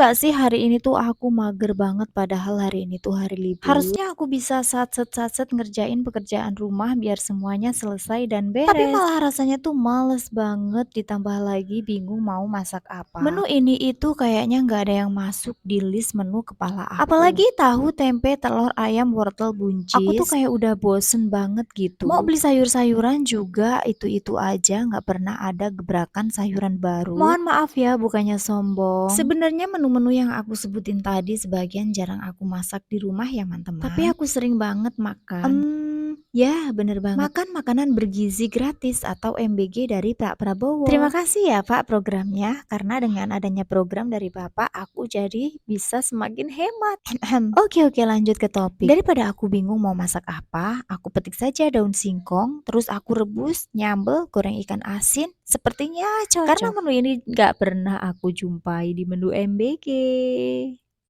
nggak sih hari ini tuh aku mager banget padahal hari ini tuh hari libur. Harusnya aku bisa satset-satset ngerjain pekerjaan rumah biar semuanya selesai dan tapi beres. malah rasanya tuh males banget ditambah lagi bingung mau masak apa. Menu ini itu kayaknya nggak ada yang masuk di list menu kepala aku. Apalagi tahu, tempe, telur, ayam, wortel, Aku tuh buncis. kayak Udah bosen banget gitu. Mau beli sayur-sayuran juga itu-itu aja, nggak pernah ada gebrakan sayuran baru. Mohon maaf ya, bukannya sombong. Sebenarnya menu-menu yang aku sebutin tadi sebagian jarang aku masak di rumah ya, teman-teman. Tapi aku sering banget makan. Ya bener banget. Makan makanan bergizi gratis atau MBG dari Pak Prabowo. Terima kasih ya Pak programnya, karena dengan adanya program dari Bapak aku jadi bisa semakin hemat. Oke, lanjut ke topik. Daripada aku bingung mau masak apa, aku petik saja daun singkong, terus aku rebus, nyambel, goreng ikan asin. Sepertinya cocok. Karena menu ini nggak pernah aku jumpai di menu MBG.